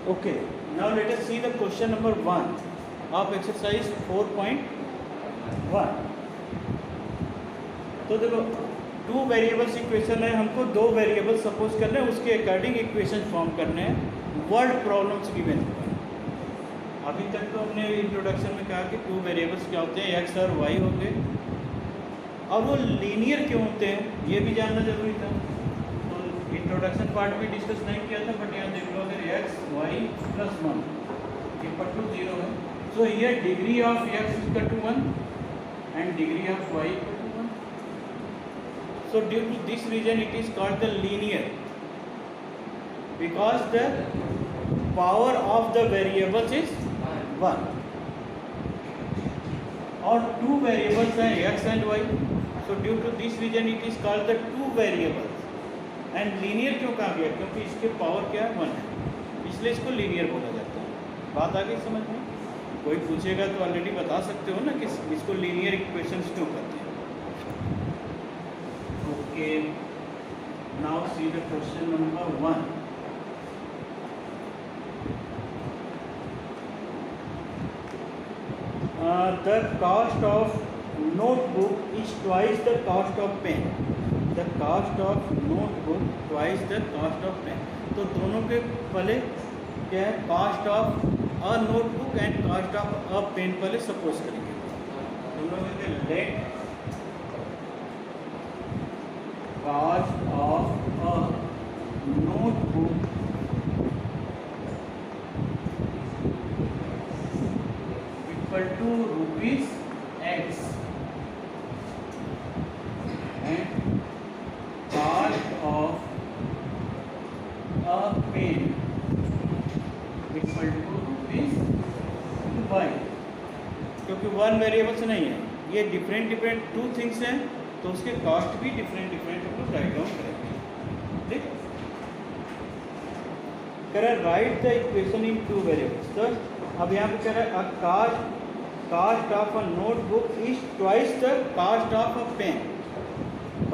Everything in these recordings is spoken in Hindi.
Okay, now let us see the question number 1 of exercise 4.1. तो देखो, टू वेरिएबल्स इक्वेशन है, हमको दो वेरिएबल सपोज करने हैं, उसके अकॉर्डिंग इक्वेशन फॉर्म करने हैं. Word problems given. अभी तक तो हमने इंट्रोडक्शन में कहा कि टू वेरिएबल्स क्या होते हैं, एक्स और वाई होते हैं, और वो लीनियर क्यों होते हैं ये भी जानना जरूरी था. तो इंट्रोडक्शन पार्ट भी डिस्कस नहीं किया था, बट यहाँ देख लो, अगर X Y plus 1 equal to 0 है, so here degree of X equal to 1 and degree of Y equal to 1. So due to this reason it is called the linear, because the power of the variables is 1 और two variables हैं x and y. So due to this reason it is called the two variables. And linear क्यों कहा गया, क्योंकि इसके पावर क्या है 1 है, इसलिए इसको linear बोला जाता है. बात आ गई समझ में? कोई पूछेगा तो ऑलरेडी बता सकते हो ना कि इसको linear equations क्यों कहते हैं. Okay, now see the question number 1. The cost of notebook is twice the cost of pen. The cost of notebook twice the cost of pen. तो दोनों के पहले क्या है, cost of a notebook and cost of a pen पहले सपोज करेंगे. दोनों के let cost of a notebook equal to rupees X and cost of a pen equal to rupees Y. क्योंकि वन वेरिएबल्स नहीं है, ये डिफरेंट टू थिंग्स हैं, तो उसके कॉस्ट भी डिफरेंट हम लोग राइट डाउन करेंगे. ठीक, कह रहा है right the equation in two variables. तो अब यहाँ पे कह रहा है cost of a notebook is twice the cost of a pen.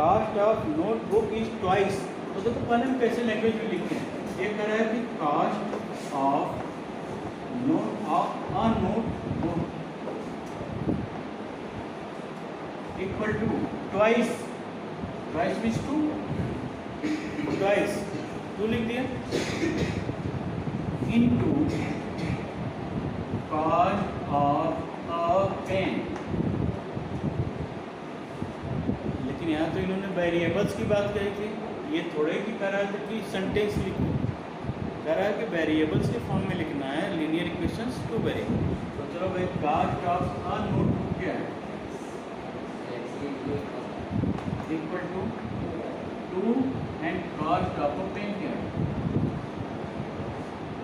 Cost of notebook is twice. तो देखो पहले हम कैसे लैंग्वेज में लिखते हैं. ये कह रहा है कि cost of a notebook equal to twice means 2, twice 2 लिख दिया, into cost of a pen. लेकिन यहाँ तो इन्होंने वेरिएबल्स की बात कही थी, ये थोड़े की कह रहा है कि सेंटेंस लिखो, कह रहा है कि वेरिएबल्स के फॉर्म में लिखना है लीनियर इक्वेशंस टू वेरिएबल. तो चलो भाई, कास्ट ऑफ अ नोटबुक क्या है, equal to 2 and cost of a pen क्या है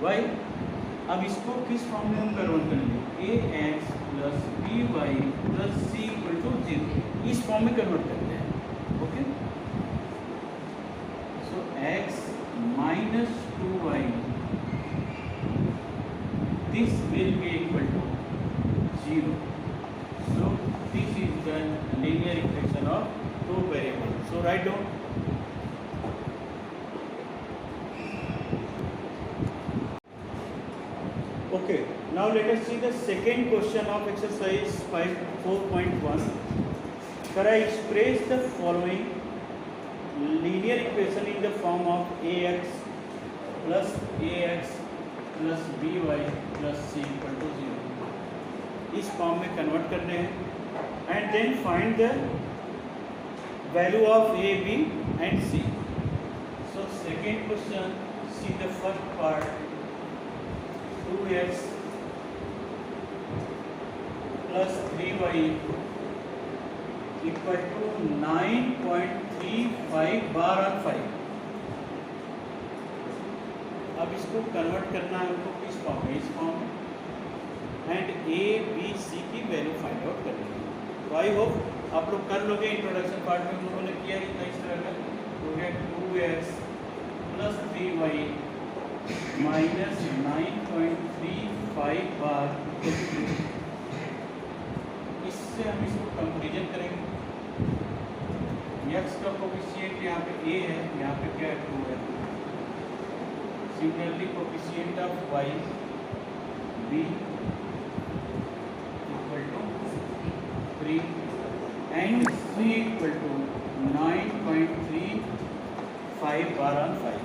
y. अब इसको किस फॉर्म में हम कन्वर्ट करेंगे, ax plus by plus c equal to 0, इस फॉर्म में कन्वर्ट करते हैं. Okay, so x minus 2y this will be equal to 0. So this is the linear equation of two variables. So write down. Okay, now let us see the second question of exercise 4.1. Express the following linear equation in the form of ax plus by plus c equal to 0. इस फॉर्म में कन्वर्ट करने हैं, and then find the value of A B and C. So second question, see the first part, 2x plus 3y equal to 9.35 बार ऑन 5. अब इसको कन्वर्ट करना है हमको किस फॉर्म में, इस फॉर्म में, एंड ए बी सी की वैल्यू फाइंड आउट करनी है. तो आई होप आप लोग कर लोगे. इंट्रोडक्शन पार्ट में हम लोगों ने किया ही था इस तरह का. तो है 2x प्लस 3y माइनस 9.35 बार. इससे हम इसको कंपेरिजन करेंगे. x का कोएफिशिएंट यहाँ पे a है, यहाँ पे क्या है 2 है. Similarly, coefficient of y b equal to 3 and c equal to 9.35 bar on 5.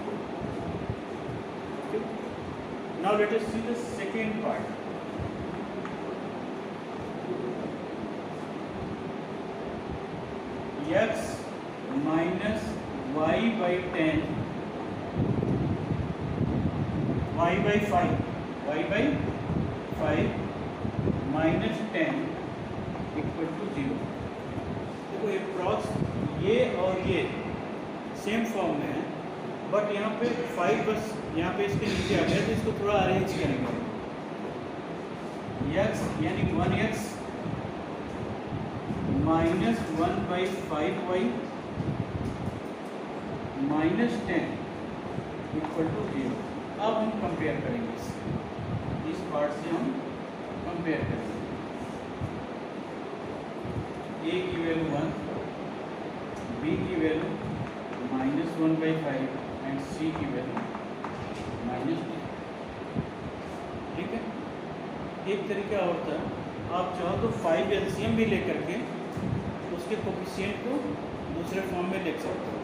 Okay. Now let us see the second part. X minus y by 10 y by 5 minus 10 equal to 0. देखो अप्रॉक्स ये और ये सेम फॉर्म में है, बट यहाँ पे 5 बस यहाँ पे इसके नीचे आ गया, तो इसको थोड़ा अरेंज करेंगे. x यानी 1x minus 1/5y minus 10 equal to 0. अब हम कंपेयर करेंगे इस पार्ट से हम कंपेयर करेंगे. a की वैल्यू 1, b की वैल्यू माइनस 1/5 एंड c की वैल्यू माइनस 10. ठीक है. एक तरीका और था, आप चाहो तो 5 एलसीएम भी लेकर के उसके कोफिशिएंट को दूसरे फॉर्म में लिख सकते हो.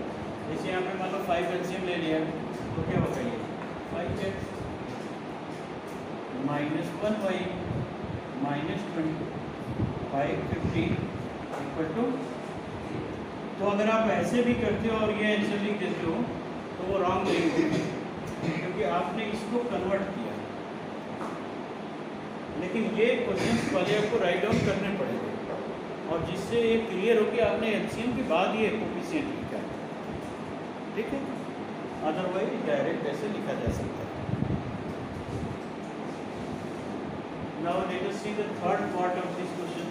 जैसे यहाँ पे मान लो 5 एलसीएम ले लिया तो क्या होगा, ये 5x minus 1y minus 550 equal to. तो अगर आप ऐसे भी करते हो और ये आंसर लिख देते हो तो वो रॉन्ग नहीं होगा, क्योंकि आपने इसको कन्वर्ट किया. लेकिन ये क्वेश्चन पहले आपको राइट डाउन करने पड़ेंगे, और जिससे ये क्लियर हो कि आपने एलसीएम के बाद ये कोफिशिएंट लिखा है. ठीक है. अदरवाइज डायरेक्ट ऐसे लिखा जा सकता है. Now let us see the third part of this question.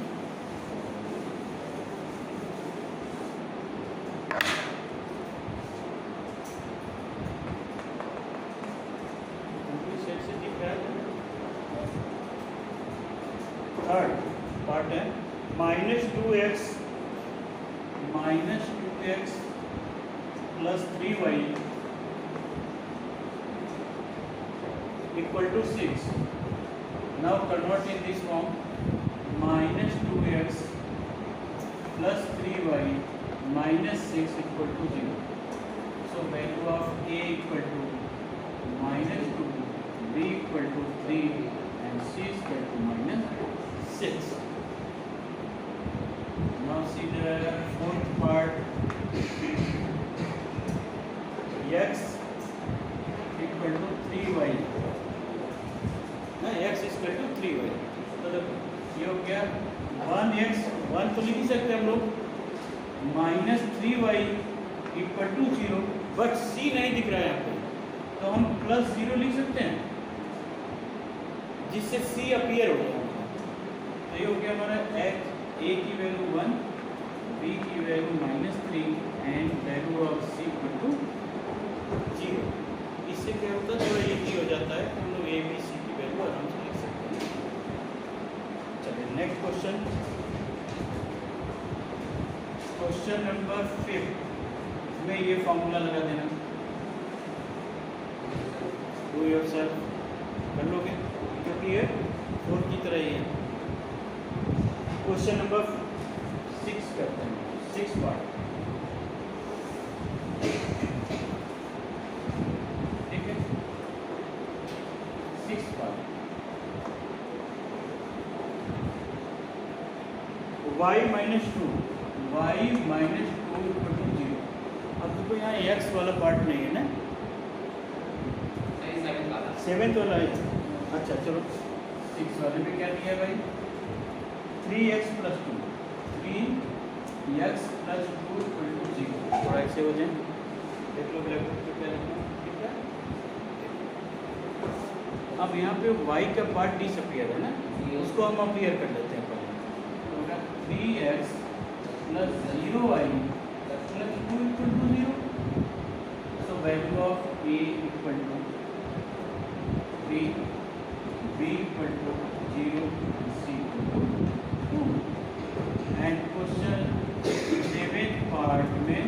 Third part है minus 2x plus 3y equal to 6. Now convert in this form minus 2x plus 3y minus 6 equal to 0. So value of a equal to minus 2, b equal to 3 and c equal to minus 6. Now see the fourth part. X equal to 3y. X equal to 3y. तो ये हो गया 1x, 1 तो लिख ही सकते हैं हम लोग, minus 3y equal to 0, but c नहीं दिख रहा है यहाँ पे, तो हम प्लस 0 लिख सकते हैं जिससे c अपीयर हो जाए. तो ये हो गया हमारा x, a की वैल्यू 1, b की value minus 3 and value of c equal to 0. इससे क्या होता है, थोड़ा ये हो जाता है, हम लोग a b c की वैल्यू आराम से लिख सकते हैं. चलिए नेक्स्ट क्वेश्चन, क्वेश्चन नंबर 5 में ये फॉर्मूला लगा देना. डू योरसेल्फ कर लोगे, क्योंकि ये 4 की तरह ही है. क्वेश्चन नंबर 6 करते हैं, 6 पार्ट. ठीक है. 6 part. y minus 2 equal to 0. अब देखो यहाँ x वाला पार्ट नहीं है ना, 7th वाला है. अच्छा चलो 6 वाले में क्या दिया भाई, 3x प्लस 2 इक्वल टू 0. थोड़ा ऐसे हो जाए, देख लो ब्लैकबोर्ड पे क्या लिखना. ठीक है. अब यहाँ पे y का पार्ट डिसअपीयर है ना, उसको हम अपीयर कर लेते हैं पहले. तो 3x plus 0y plus 2 equal to 0. So value of a equal to 3, b equal to 0, c equal to 2. And question 7th part में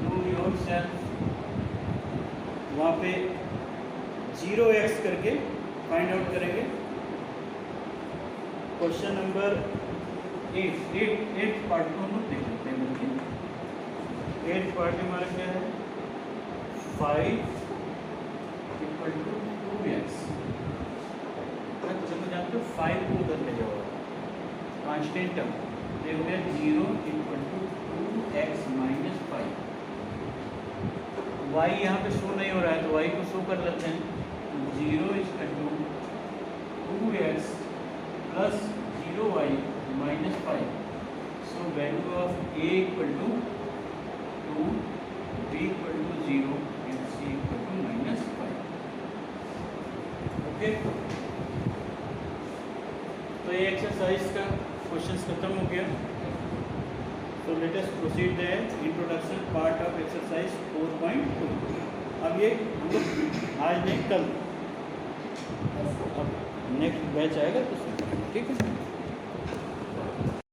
डू योरसेल्फ, वहाँ पे 0x करके फाइंड आउट करेंगे। क्वेश्चन नंबर 8 पार्ट को हम लोग देख लेते हैं। बल्कि 8 पार्ट हमारा क्या है, 5 = 2x। चलो जानते हो 5 को उधर ले जाओ, कांस्टेंट टर्म ये हो गया 0 = 2x - 5। y यहाँ पे शो नहीं हो रहा है तो y को शो कर लेते हैं। 0 = 2x + 0y - 5। So value of a = 2, b = 0 and c = -5। Okay, तो ये एक्सरसाइज का क्वेश्चंस खत्म हो गया। तो let us proceed the introduction part of exercise 4.2। अब ये हम लोग आज नहीं कल, अब नेक्स्ट बैच आएगा तो ठीक है।